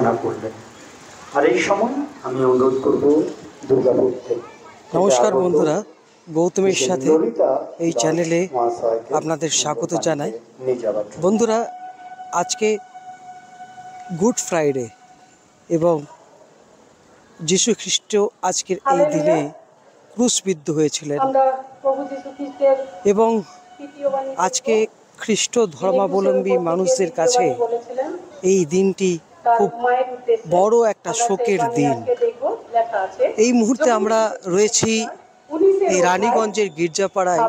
ঘোষণা করলেন। আর এই সময় আমি অনুরোধ করব দুর্গাপুরকে। নমস্কার বন্ধুরা, গৌতমের সাথে এই চ্যানেলে আপনাদের স্বাগত জানাই। বন্ধুরা, আজকে গুড ফ্রাইডে এবং যীশু খ্রিস্ট আজকের এই দিনে ক্রুশবিদ্ধ হয়েছিলেন এবং আজকে খ্রিস্ট ধর্মাবলম্বী মানুষদের কাছে এই দিনটি খুব বড় একটা শোকের দিন। এই মুহূর্তে আমরা রয়েছি এই রানীগঞ্জের গির্জাপাড়ায়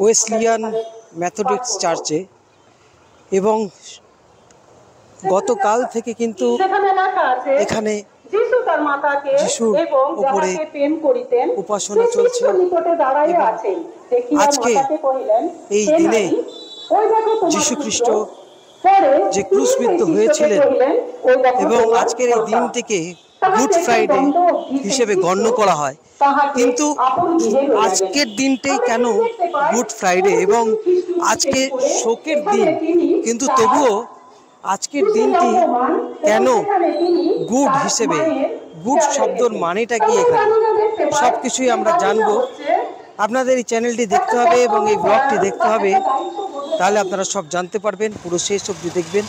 ওয়েসলিয়ান মেথডিস্ট চার্চে এবং গতকাল থেকে কিন্তু এখানে যিশুর উপরে উপাসনা চলছে। আজকে এই দিনে যীশু খ্রিস্ট যে ক্রুশবিদ্ধ হয়েছিলেন এবং আজকের এই দিনটিকে গুড ফ্রাইডে হিসেবে গণ্য করা হয়, কিন্তু আজকের দিনটাই কেন গুড ফ্রাইডে এবং আজকে শোকের দিন, কিন্তু তবুও আজকের দিনটি কেন গুড হিসেবে, গুড শব্দর মানেটা কি, এখানে সব কিছুই আমরা জানবো। আপনাদের এই চ্যানেলটি দেখতে হবে এবং এই ব্লগটি দেখতে হবে, তাহলে আপনারা সব জানতে পারবেন। পুরো শেষ অবধি দেখবেন,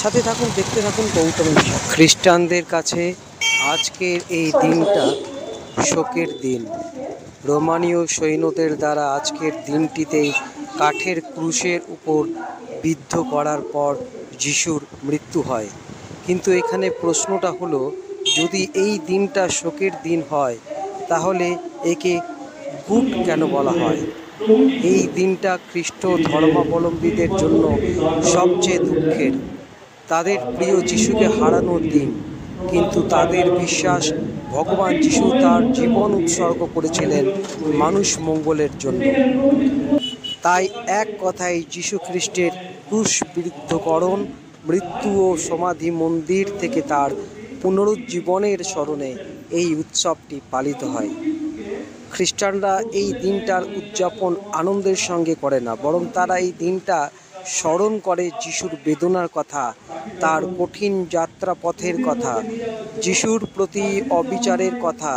সাথে থাকুন, দেখতে থাকুন গৌতম। খ্রিস্টানদের কাছে আজকের এই দিনটা শোকের দিন। রোমানীয় সৈন্যদের দ্বারা আজকের দিনটিতে কাঠের ক্রুশের উপর বিদ্ধ করার পর যিশুর মৃত্যু হয়। কিন্তু এখানে প্রশ্নটা হলো, যদি এই দিনটা শোকের দিন হয় তাহলে একে গুড কেন বলা হয়? এই দিনটা খ্রিস্ট ধর্মাবলম্বীদের জন্য সবচেয়ে দুঃখের। তাদের প্রিয় যিশুকে হারানোর দিন, কিন্তু তাদের বিশ্বাস ভগবান যিশু তার জীবন উৎসর্গ করেছিলেন মানুষ মঙ্গলের জন্য। তাই এক কথায় যীশু খ্রিস্টের ক্রুশবিদ্ধকরণ, মৃত্যু ও সমাধি মন্দির থেকে তার পুনরুজ্জীবনের স্মরণে এই উৎসবটি পালিত হয়। খ্রিস্টানরা এই দিনটার উদযাপন আনন্দের সঙ্গে করে না, বরং তারা এই দিনটা স্মরণ করে যিশুর বেদনার কথা, তার কঠিন যাত্রাপথের কথা, যিশুর প্রতি অবিচারের কথা,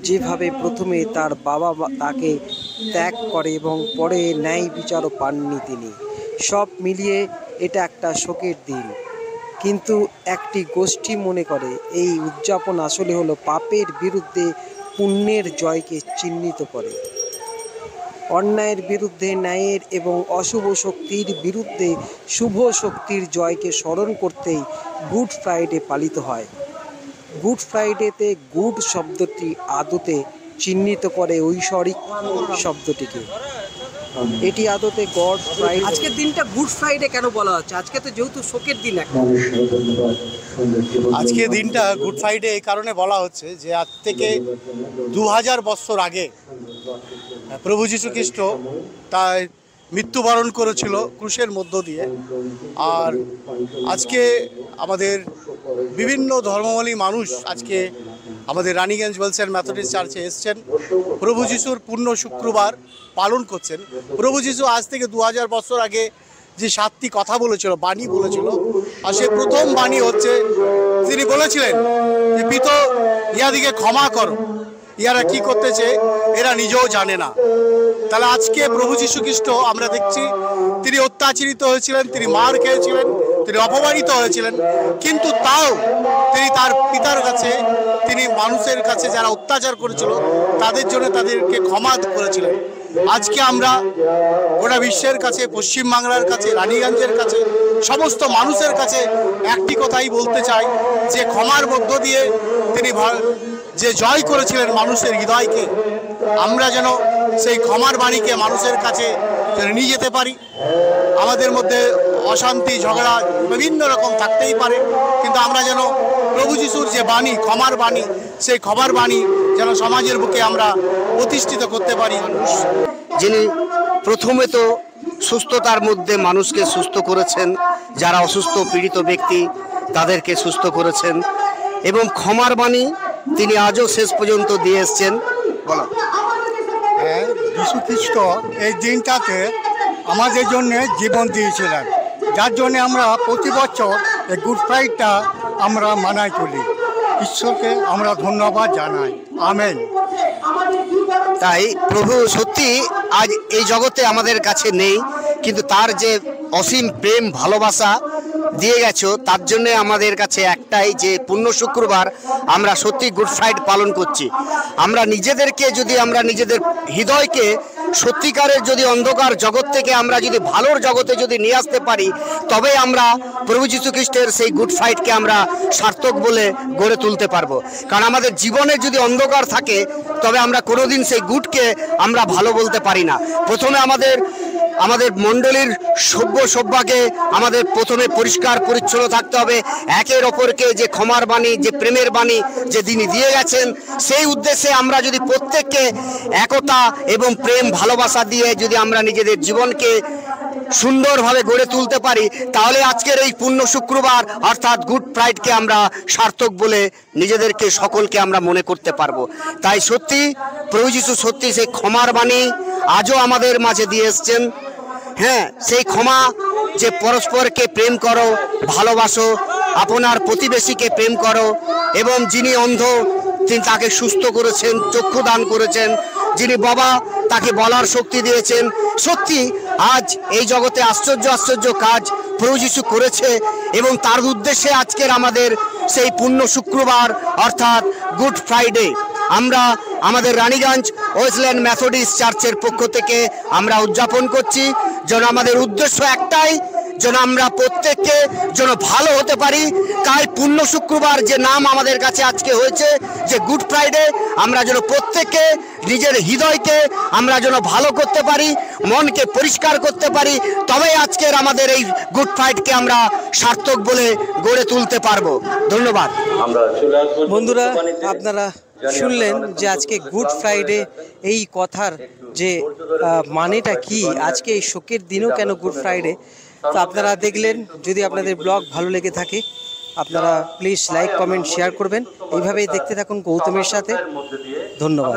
যেভাবে প্রথমে তার বাবা তাকে ত্যাগ করে এবং পরে ন্যায় বিচারও পাননি তিনি। সব মিলিয়ে এটা একটা শোকের দিন। কিন্তু একটি গোষ্ঠী মনে করে এই উদযাপন আসলে হলো পাপের বিরুদ্ধে পুণ্যের জয়কে চিহ্নিত করে। অন্যায়ের বিরুদ্ধে ন্যায়ের এবং অশুভ শক্তির বিরুদ্ধে শুভ শক্তির জয়কে স্মরণ করতেই গুড ফ্রাইডে পালিত হয়। গুড ফ্রাইডেতে গুড শব্দটি আদতে চিহ্নিত করে ঐশ্বরিক শব্দটিকে। এটি আদতে গড ফ্রাইডে। আজকের দিনটা গুড ফ্রাইডে কেন বলা হচ্ছে? আজকে তো যেহেতু শোকের দিন, আজকে দিনটা গুড ফ্রাইডে এই কারণে বলা হচ্ছে যে আজ থেকে 2000 বছর আগে প্রভু যীশু খ্রিস্ট তার মৃত্যুবরণ করেছিল ক্রুশের মধ্য দিয়ে। আর আজকে আমাদের বিভিন্ন ধর্মাবলম্বী মানুষ আজকে আমাদের রানীগঞ্জ ওয়েলসিয়ান মেথডিস্ট চার্চে এসছেন, প্রভু যিশুর পূর্ণ শুক্রবার পালন করছেন। প্রভু যিশু আজ থেকে 2000 বছর আগে যে 7টি কথা বলেছিল, বাণী বলেছিল, আর সে প্রথম বাণী হচ্ছে, তিনি বলেছিলেন যে পিতা ইহাদিকে ক্ষমা করো, ইহারা কি করতেছে এরা নিজেও জানে না। তাহলে আজকে প্রভু যীশু খ্রিস্ট আমরা দেখছি তিনি অত্যাচারিত হয়েছিলেন, তিনি মার খেয়েছিলেন, তিনি অপমানিত হয়েছিলেন, কিন্তু তাও তিনি তার পিতার কাছে, তিনি মানুষের কাছে যারা অত্যাচার করেছিল তাদের জন্য তাদেরকে ক্ষমা করেছিলেন। আজকে আমরা গোটা বিশ্বের কাছে, পশ্চিমবাংলার কাছে, রানীগঞ্জের কাছে, সমস্ত মানুষের কাছে একটি কথাই বলতে চাই যে ক্ষমার মধ্য দিয়ে তিনি যে জয় করেছিলেন মানুষের হৃদয়কে, আমরা যেন সেই ক্ষমার বাণীকে মানুষের কাছে যেন নিয়ে যেতে পারি। আমাদের মধ্যে অশান্তি, ঝগড়া বিভিন্ন রকম থাকতেই পারে, কিন্তু আমরা যেন প্রভু যিশুর যে বাণী, ক্ষমার বাণী, সেই ক্ষমার বাণী যেন সমাজের বুকে আমরা প্রতিষ্ঠিত করতে পারি। যিনি প্রথমে তো সুস্থতার মধ্যে মানুষকে সুস্থ করেছেন, যারা অসুস্থ পীড়িত ব্যক্তি তাদেরকে সুস্থ করেছেন, এবং ক্ষমার বাণী তিনি আজও শেষ পর্যন্ত দিয়ে এসছেন। বলো। যীশু খ্রিস্ট এই দিনটাতে আমাদের জন্য জীবন দিয়েছিলেন। যার জন্য আমরা প্রতি বছর এই গুড ফ্রাইডেটা আমরা মানায় চলি। ঈশ্বরকে আমরা ধন্যবাদ জানাই। আমেন। তাই প্রভু সত্যি আজ এই জগতে আমাদের কাছে নেই, কিন্তু তার যে অসীম প্রেম ভালোবাসা দিয়ে গেছো, তার জন্য আমাদের কাছে একটাই যে পূর্ণ শুক্রবার আমরা সত্যি গুড ফ্রাইডে পালন করছি। আমরা নিজেদেরকে যদি আমরা নিজেদের হৃদয়কে সত্যিকারের যদি অন্ধকার জগৎ থেকে আমরা যদি ভালোর জগতে যদি নিয়ে আসতে পারি, তবে আমরা প্রভু যীশু খ্রিস্টের সেই গুড ফ্রাইডকে আমরা সার্থক বলে গড়ে তুলতে পারবো। কারণ আমাদের জীবনে যদি অন্ধকার থাকে, তবে আমরা কোনোদিন সেই গুডকে আমরা ভালো বলতে পারি না। প্রথমে আমাদের মণ্ডলীর সভ্যকে আমাদের প্রথমে পরিষ্কার পরিচ্ছন্ন থাকতে হবে। একের অপরকে যে ক্ষমার বাণী, যে প্রেমের বাণী যে তিনি দিয়ে গেছেন, সেই উদ্দেশ্যে আমরা যদি প্রত্যেককে একতা এবং প্রেম ভালোবাসা দিয়ে যদি আমরা নিজেদের জীবনকে সুন্দরভাবে গড়ে তুলতে পারি, তাহলে আজকের এই পূর্ণ শুক্রবার অর্থাৎ গুড ফ্রাইডেকে আমরা সার্থক বলে নিজেদেরকে সকলকে আমরা মনে করতে পারবো। তাই সত্যি প্রভু যীশু সত্যি সেই ক্ষমার বাণী আজও আমাদের মাঝে দিয়ে এসছেন। হ্যাঁ, সেই ক্ষমা যে পরস্পরকে প্রেম করো, ভালোবাসো, আপনার প্রতিবেশীকে প্রেম করো, এবং যিনি অন্ধ তিনি তাকে সুস্থ করেছেন, চক্ষু দান করেছেন, যিনি বাবা তাকে বলার শক্তি দিয়েছেন। সত্যি আজ এই জগতে আশ্চর্য আশ্চর্য কাজ প্রভু যীশু করেছে, এবং তার উদ্দেশ্যে আজকের আমাদের সেই পূর্ণ শুক্রবার অর্থাৎ গুড ফ্রাইডে আমরা আমাদের রানীগঞ্জ ওয়েস্টল্যান্ড মেথডিস্ট চার্চের পক্ষ থেকে আমরা উদযাপন করছি। যেন আমাদের উদ্দেশ্য একটাই, যেন আমরা প্রত্যেককে যেন ভালো হতে পারি। তাই পূর্ণ শুক্রবার যে নাম আমাদের কাছে আজকে হয়েছে যে গুড ফ্রাইডে, আমরা যেন প্রত্যেককে নিজের হৃদয়কে আমরা যেন ভালো করতে পারি, মনকে পরিষ্কার করতে পারি, তবেই আজকের আমাদের এই গুড ফ্রাইডেকে আমরা সার্থক বলে গড়ে তুলতে পারবো। ধন্যবাদ। বন্ধুরা, আপনারা শুনলেন যে আজকে গুড ফ্রাইডে এই কথার যে মানেটা কি, আজকে এই শোকের দিনও কেন গুড ফ্রাইডে, তো আপনারা দেখলেন। যদি আপনাদের ব্লগ ভালো লেগে থাকে, আপনারা প্লিজ লাইক, কমেন্ট, শেয়ার করবেন। এইভাবেই দেখতে থাকুন গৌতমের সাথে। ধন্যবাদ।